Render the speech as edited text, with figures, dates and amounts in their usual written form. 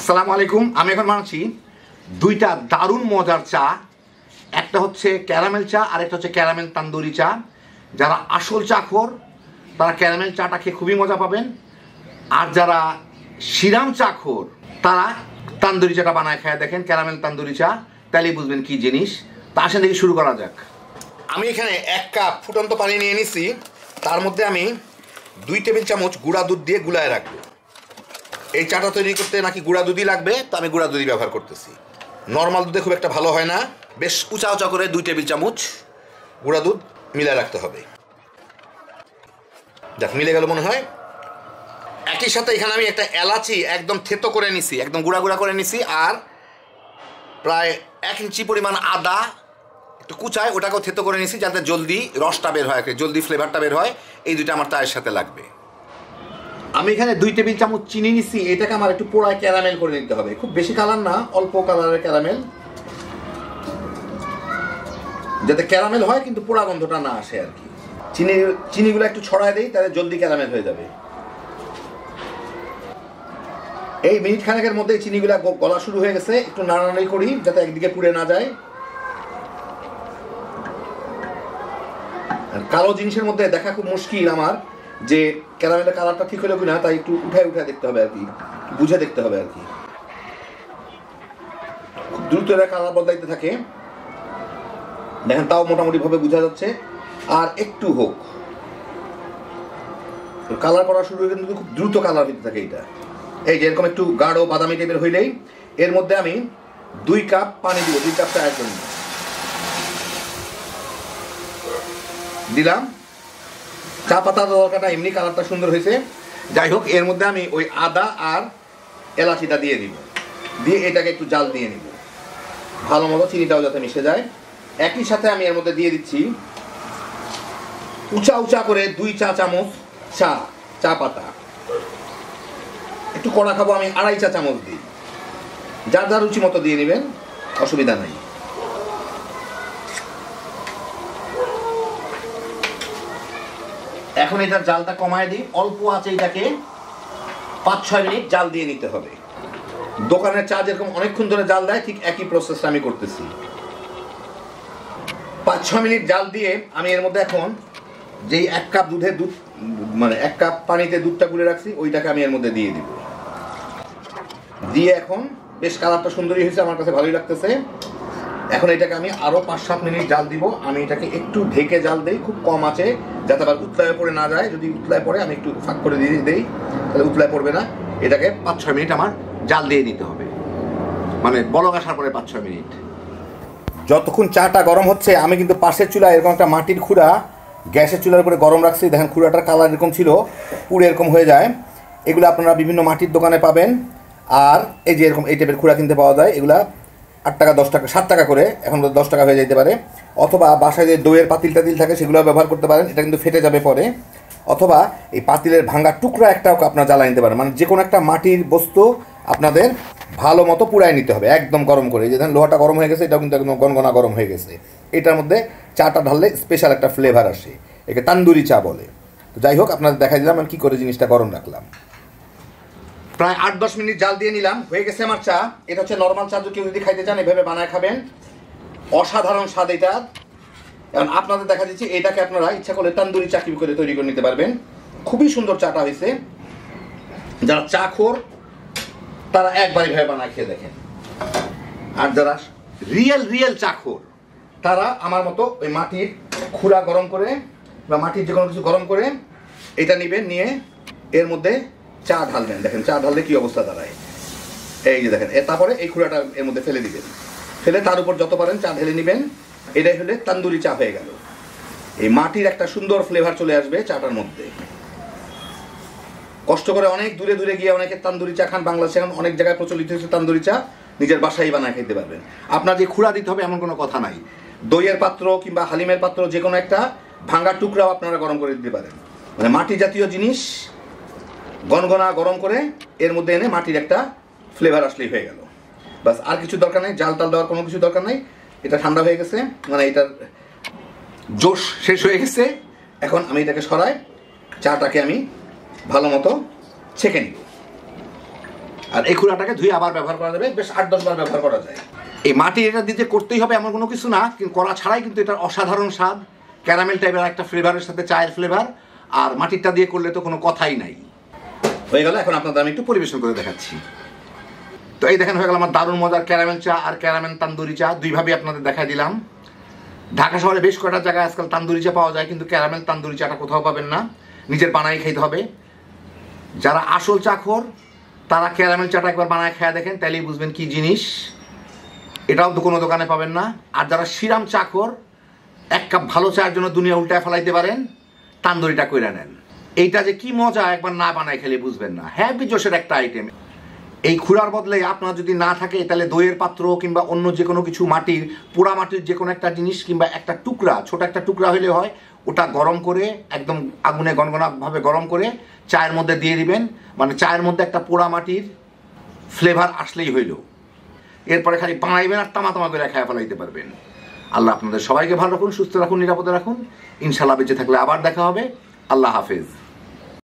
আসসালামু আলাইকুম। আমি এখন বানাচ্ছি দুইটা দারুণ মজার চা। একটা হচ্ছে ক্যারামেল চা আর একটা হচ্ছে ক্যারামেল তান্দুরি চা। যারা আসল চাখোর তারা ক্যারামেল চাটা খেয়ে খুবই মজা পাবেন, আর যারা শিরাম চাখোর তারা তান্দুরি চাটা বানায় খায় দেখেন, ক্যারামেল তান্দুরি চা, তাহলেই বুঝবেন কি জিনিস। তা আসেন দেখি শুরু করা যাক। আমি এখানে 1 কাপ ফুটন্ত পানি নিয়ে নিছি, তার মধ্যে আমি 2 টেবিল চামচ গুঁড়া দুধ দিয়ে গুলায় রাখবো। এই চাটা তৈরি করতে নাকি গুঁড়া দুধই লাগবে, তো আমি গুঁড়া দুধই ব্যবহার করতেছি। নর্মাল দুধে খুব একটা ভালো হয় না, বেশ উঁচা উঁচা করে 2 টেবিল চামচ গুঁড়া দুধ মিলায় রাখতে হবে। দেখ মিলে গেল মনে হয়। একই সাথে এখানে আমি একটা এলাচি একদম থেতো করে নিছি, একদম গুঁড়া গুঁড়া করে নিছি, আর প্রায় 1 ইঞ্চি পরিমাণ আদা একটু কুচায় ওটাকেও থেতো করে নিছি, যাতে জলদি রসটা বের হয়, জলদি ফ্লেভারটা বের হয়। এই দুইটা আমার চায়ের সাথে লাগবে। আমি এখানে 2 টেবিল চামচ চিনি নিছি, এটাকে আমার একটু পোড়ায় ক্যারামেল করে নিতে হবে। খুব বেশি কালার না, অল্প কালারের ক্যারামেল, যাতে ক্যারামেল হয় কিন্তু পোড়া গন্ধটা না আসে আর কি। চিনিগুলো একটু ছড়ায় দেই, তাহলে জলদি ক্যারামেল হয়ে যাবে। এই মিনিট খানেকের মধ্যে চিনিগুলা গলা শুরু হয়ে গেছে, একটু নাড়ানাড়ি করি যাতে একদিকে পুড়ে না যায়। কালো জিনিসের মধ্যে দেখা খুব মুশকিল আমার, যে ক্যারামেলের কালারটা ঠিক হলো কিনা, তাই একটু উঠায় উঠায় দেখতে হবে আর কি, বুঝে দেখতে হবে আর কি। খুব দ্রুত এরা কালার বদলাইতে থাকে, দেখেন তাও মোটামুটি ভাবে বোঝা যাচ্ছে। আর একটু হোক, কালার করা শুরু হয়ে কিন্তু খুব দ্রুত কালার হতে থাকে এটা। এই যে এরকম একটু গাঢ় বাদামি টাইপের হইলেই এর মধ্যে আমি 2 কাপ পানি দিব, 2 কাপ চায়ের জন্য দিলাম। চা পাতা দরকারটা এমনি কালারটা সুন্দর হয়েছে। যাই হোক, এর মধ্যে আমি ওই আদা আর এলাচিটা দিয়ে দিব, দিয়ে এটাকে একটু জাল দিয়ে নিব ভালো মতো, চিনিটাও যাতে মিশে যায়। একই সাথে আমি এর মধ্যে দিয়ে দিচ্ছি উঁচা উঁচা করে 2 চা চামচ চা পাতা। একটু কড়া খাবো, আমি 2.5 চা চামচ দিই, যার যার রুচি মতো দিয়ে নেবেন, অসুবিধা নাই। এখন এটার জালটা কমায় দিই, অল্প আছে, এটাকে 5-6 মিনিট জাল দিয়ে নিতে হবে। দোকানের চা যেরকম অনেকক্ষণ ধরে জাল দেয়, ঠিক একই প্রসেসটা আমি করতেছি। 5-6 মিনিট জাল দিয়ে আমি এর মধ্যে এখন যেই 1 কাপ দুধে মানে 1 কাপ পানিতে দুধটা গুলে রাখছি, ওইটাকে আমি এর মধ্যে দিয়ে দিব। দিয়ে এখন বেশ কালারটা সুন্দরই হয়েছে, আমার কাছে ভালোই লাগতেছে। এখন এটাকে আমি আরো 5-7 মিনিট জাল দিব। আমি এটাকে একটু ঢেকে জাল দেই, খুব কম আছে, যাতে আবার উতলায় পড়ে না যায়। যদি উতলায় পড়ে আমি একটু ফাঁক করে দিয়ে দেই, তাহলে উতলায় পড়বে না। এটাকে 5-6 মিনিট আমার জাল দিয়ে নিতে হবে, মানে বলক আসার পরে 5-6 মিনিট। যতক্ষণ চাটা গরম হচ্ছে, আমি কিন্তু পাশের চুলা এরকম একটা মাটির খুঁড়া গ্যাসের চুলার উপরে গরম রাখছি। দেখেন খুঁড়াটার কালার এরকম ছিল, পুরো এরকম হয়ে যায়। এগুলো আপনারা বিভিন্ন মাটির দোকানে পাবেন। আর এই যে এরকম এই টাইপের খুঁড়া কিনতে পাওয়া যায়, এগুলা 8 টাকা 10 টাকা 7 টাকা করে, এখন 10 টাকা হয়ে যেতে পারে। অথবা বাসায় যে দইয়ের পাতিল টাতিল থাকে সেগুলো ব্যবহার করতে পারেন, এটা কিন্তু ফেটে যাবে পরে। অথবা এই পাতিলের ভাঙা টুকরা একটাও আপনারা জ্বালা নিতে পারেন, মানে যে কোনো একটা মাটির বস্তু আপনাদের ভালো মতো পুড়ায় নিতে হবে, একদম গরম করে। এই যে দেখেন লোহাটা গরম হয়ে গেছে, এটাও কিন্তু একদম গনগনা গরম হয়ে গেছে। এটার মধ্যে চাটা ঢাললে স্পেশাল একটা ফ্লেভার আসে, একে তান্দুরি চা বলে। তো যাই হোক, আপনাদের দেখাই দিলাম আমি কী করে জিনিসটা গরম রাখলাম। প্রায় 8-10 মিনিট জাল দিয়ে নিলাম, হয়ে গেছে আমার চা। এটা হচ্ছে নর্মাল চা, কেউ যদি খাইতে চান এভাবে বানায় খাবেন, অসাধারণ স্বাদ এটা। এখন আপনাদের দেখা দিচ্ছি, এটাকে আপনারা ইচ্ছা করলে তান্দুরি চা করে তৈরি করে নিতে পারবেন। খুবই সুন্দর চাটা হয়েছে। যারা চা খোর তারা একবার এভাবে বানায় খেয়ে দেখেন। আর যারা রিয়েল চা খোর তারা আমার মতো ওই মাটির খুঁড়া গরম করে বা মাটির যে কোনো কিছু গরম করে এটা নেবেন, নিয়ে এর মধ্যে চা ঢালবেন। দেখেন চা ঢাললে কি অবস্থা দাঁড়ায়, এই যে দেখেন। তারপরে এই খুঁড়াটা এর মধ্যে ফেলে দিবেন, ফেলে তার উপর যত পারেন চা ঢেলে নেবেন। এটাই হলে তান্দুরি চা হয়ে গেল। এই মাটির একটা সুন্দর ফ্লেভার চলে আসবে চাটার মধ্যে। কষ্ট করে অনেক দূরে দূরে গিয়ে অনেকে তান্দুরি চা খান, বাংলাদেশে এখন অনেক জায়গায় প্রচলিত হয়েছে তান্দুরি চা, নিজের বাসায় বানায় খেতে পারবেন। আপনার যে খুঁড়া দিতে হবে এমন কোনো কথা নাই, দইয়ের পাত্র কিংবা হালিমের পাত্র যে কোনো একটা ভাঙা টুকরাও আপনারা গরম করে দিতে পারেন। মানে মাটি জাতীয় জিনিস গনগনা গরম করে এর মধ্যে এনে মাটির একটা ফ্লেভার আসলেই হয়ে গেল, বাস। আর কিছু দরকার নেই, জাল টাল দেওয়ার কোনো কিছু দরকার নেই। এটা ঠান্ডা হয়ে গেছে, মানে এটার জোশ শেষ হয়ে গেছে। এখন আমি এটাকে সরাই, চাটাকে আমি ভালো মতো ছেঁকে নিব। আর এই খুলাটাকে ধুয়ে আবার ব্যবহার করা যাবে, বেশ 8-10 বার ব্যবহার করা যায়। এই মাটি এটা দিতে করতেই হবে এমন কোনো কিছু না, কিন্তু করা ছাড়াই কিন্তু এটার অসাধারণ স্বাদ, ক্যারামেল টাইপের একটা ফ্লেভারের সাথে চায়ের ফ্লেভার, আর মাটিটা দিয়ে করলে তো কোনো কথাই নাই। হয়ে গেল, এখন আপনাদের আমি একটু পরিবেশন করে দেখাচ্ছি। তো এই দেখেন হয়ে গেল আমার দারুণ মজার ক্যারামেল চা আর ক্যারামেল তান্দুরি চা, দুইভাবে আপনাদের দেখাই দিলাম। ঢাকা শহরে বেশ কয়টা জায়গায় আজকাল তান্দুরি চা পাওয়া যায়, কিন্তু ক্যারামেল তান্দুরি চাটা কোথাও পাবেন না, নিজের বানাই খাইতে হবে। যারা আসল চাখোর তারা ক্যারামেল চাটা একবার বানায় খেয়ে দেখেন, তাহলেই বুঝবেন কি জিনিস। এটাও তো কোনো দোকানে পাবেন না। আর যারা শিরাম চাখোর, 1 কাপ ভালো চায়ের জন্য দুনিয়া উল্টায় ফেলাইতে পারেন, তান্দুরিটা কইরা নেন। এইটা যে কি মজা একবার না বানায় খেলে বুঝবেন না। হ্যাপি জোশের একটা আইটেম। এই খুঁড়ার বদলে আপনার যদি না থাকে তাহলে দইয়ের পাত্র কিংবা অন্য যে কোনো কিছু মাটির, পোড়া মাটির যে কোনো একটা জিনিস কিংবা একটা টুকরা, ছোট একটা টুকরা হলে হয়, ওটা গরম করে একদম আগুনে গনগনাভাবে গরম করে চায়ের মধ্যে দিয়ে দিবেন, মানে চায়ের মধ্যে একটা পোড়া মাটির ফ্লেভার আসলেই হইল। এরপরে খালি বানাইবেন আর তামা তামা করে খেয়ে ফেলাইতে পারবেন। আল্লাহ আপনাদের সবাইকে ভালো রাখুন, সুস্থ রাখুন, নিরাপদে রাখুন। ইনশাল্লাহ বেঁচে থাকলে আবার দেখা হবে। আল্লাহ হাফেজ।